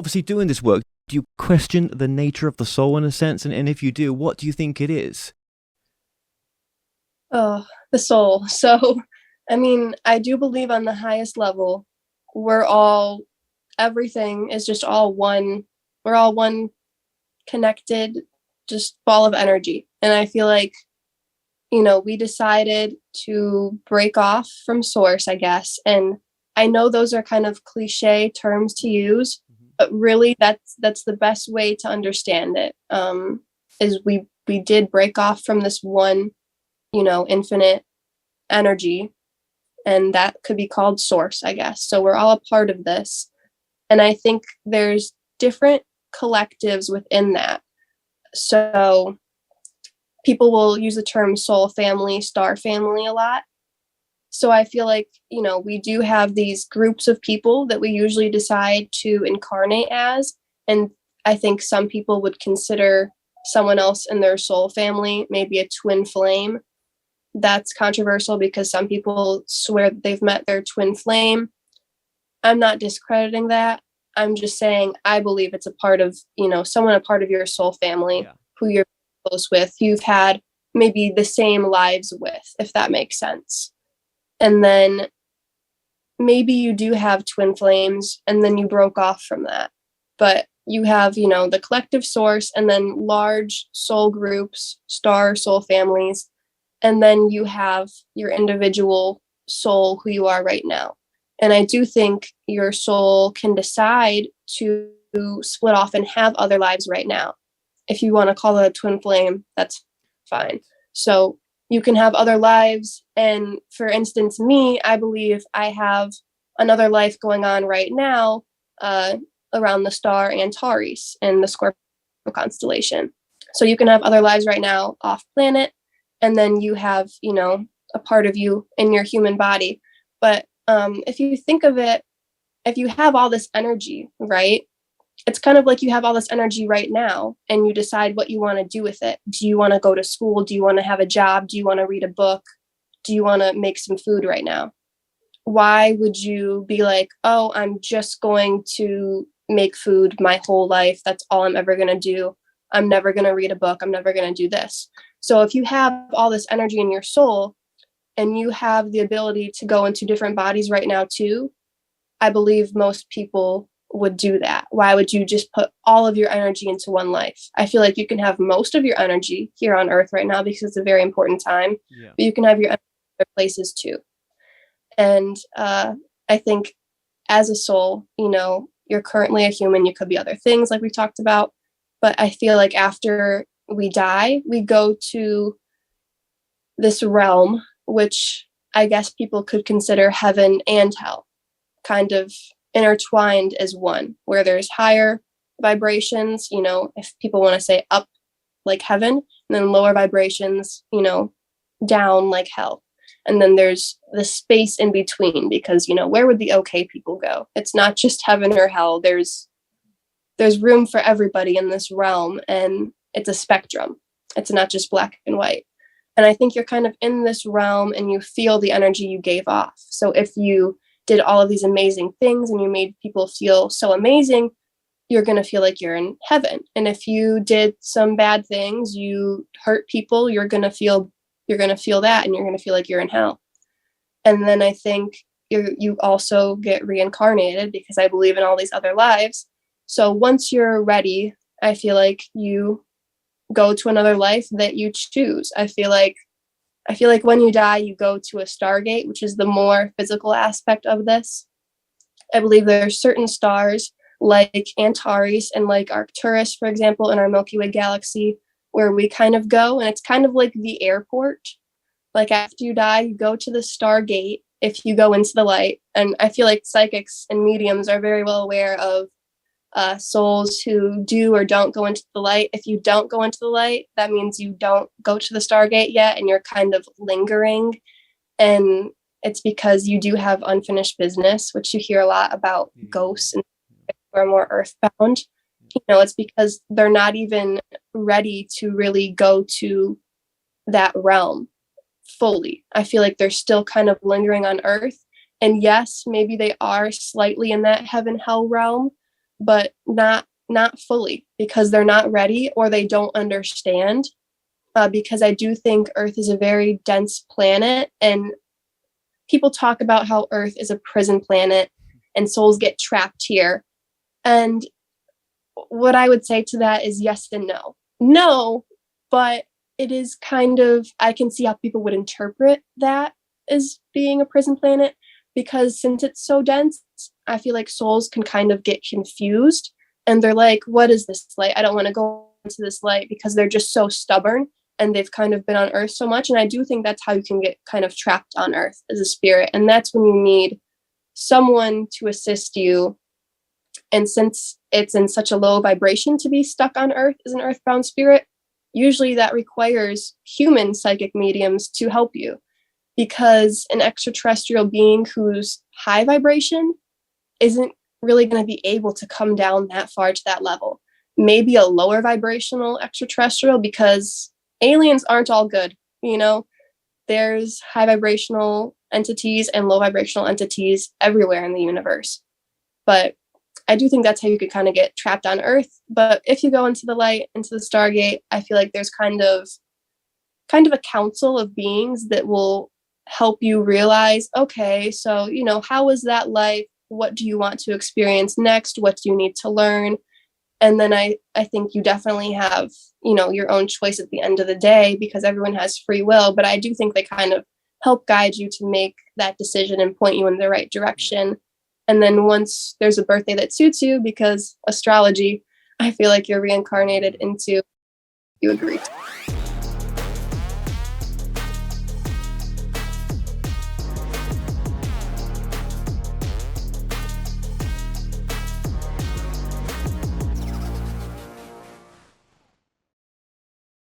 obviously doing this work, do you question the nature of the soul in a sense? And if you do, what do you think it is? Oh, the soul. So, I mean, I do believe on the highest level, we're all, everything is just all one. We're all one connected, just ball of energy. And I feel like, we decided to break off from source, I guess. And I know those are kind of cliche terms to use, but really that's the best way to understand it. Is we did break off from this one, infinite energy, and that could be called source, I guess. So we're all a part of this. And I think there's different collectives within that. So people will use the term soul family, star family a lot. So I feel like, we do have these groups of people that we usually decide to incarnate as. And I think some people would consider someone else in their soul family maybe a twin flame. That's controversial because some people swear that they've met their twin flame. I'm not discrediting that. I'm just saying I believe it's a part of, someone a part of your soul family Yeah. who you're close with, you've had maybe the same lives with, if that makes sense. And then maybe you do have twin flames and then you broke off from that. But you have, the collective source and then large soul groups, star soul families. And then you have your individual soul, who you are right now. And I do think your soul can decide to split off and have other lives right now. If you want to call it a twin flame, that's fine. So you can have other lives. And for instance, me, I believe I have another life going on right now around the star Antares in the Scorpio constellation. So you can have other lives right now off planet, and then you have, a part of you in your human body. But if you think of it, if you have all this energy, right? It's kind of like you have all this energy right now and you decide what you want to do with it. Do you want to go to school? Do you want to have a job? Do you want to read a book? Do you want to make some food right now? Why would you be like, oh, I'm just going to make food my whole life? That's all I'm ever going to do. I'm never going to read a book. I'm never going to do this. So if you have all this energy in your soul and you have the ability to go into different bodies right now too, I believe most people would do that. Why would you just put all of your energy into one life? I feel like you can have most of your energy here on earth right now because it's a very important time, Yeah. but you can have your energy in other places too. And I think as a soul, you're currently a human. You could be other things like we talked about. But I feel like after we die, we go to this realm, which I guess people could consider heaven and hell, kind of intertwined as one, where there's higher vibrations, if people want to say up like heaven, and then lower vibrations, down like hell. And then there's the space in between because, where would the okay people go? It's not just heaven or hell. There's room for everybody in this realm, and it's a spectrum. It's not just black and white. And I think you're kind of in this realm and you feel the energy you gave off. So if you did all of these amazing things and you made people feel so amazing, you're going to feel like you're in heaven. And if you did some bad things, you hurt people, you're going to feel that, and you're going to feel like you're in hell. And then I think you also get reincarnated because I believe in all these other lives. So once you're ready, I feel like you go to another life that you choose. I feel like when you die, you go to a stargate, which is the more physical aspect of this. I believe there are certain stars like Antares and like Arcturus, for example, in our Milky Way galaxy, where we kind of go, and it's kind of like the airport. Like after you die, you go to the stargate if you go into the light. And I feel like psychics and mediums are very well aware of souls who do or don't go into the light. If you don't go into the light, that means you don't go to the stargate yet, and you're kind of lingering. And it's because you do have unfinished business, which you hear a lot about ghosts and who are more earthbound. It's because they're not even ready to really go to that realm fully. I feel like they're still kind of lingering on earth. And yes, maybe they are slightly in that heaven hell realm, but not fully, because they're not ready or they don't understand. Because I do think Earth is a very dense planet, and people talk about how Earth is a prison planet and souls get trapped here. And what I would say to that is yes and no. No, but it is kind of, I can see how people would interpret that as being a prison planet, because since it's so dense, I feel like souls can kind of get confused and they're like, what is this light? I don't want to go into this light, because they're just so stubborn and they've kind of been on Earth so much. And I do think that's how you can get kind of trapped on Earth as a spirit. And that's when you need someone to assist you. And since it's in such a low vibration to be stuck on Earth as an earthbound spirit, usually that requires human psychic mediums to help you, because an extraterrestrial being who's high vibration isn't really going to be able to come down that far to that level. Maybe a lower vibrational extraterrestrial, because aliens aren't all good, you know? There's high vibrational entities and low vibrational entities everywhere in the universe. But I do think that's how you could kind of get trapped on Earth. But if you go into the light, into the Stargate, I feel like there's kind of a council of beings that will help you realize, okay, so, how was that life? What do you want to experience next? What do you need to learn? And then I think you definitely have, your own choice at the end of the day, because everyone has free will. But I do think they kind of help guide you to make that decision and point you in the right direction. And then once there's a birthday that suits you, because astrology, I feel like you're reincarnated into, you agree.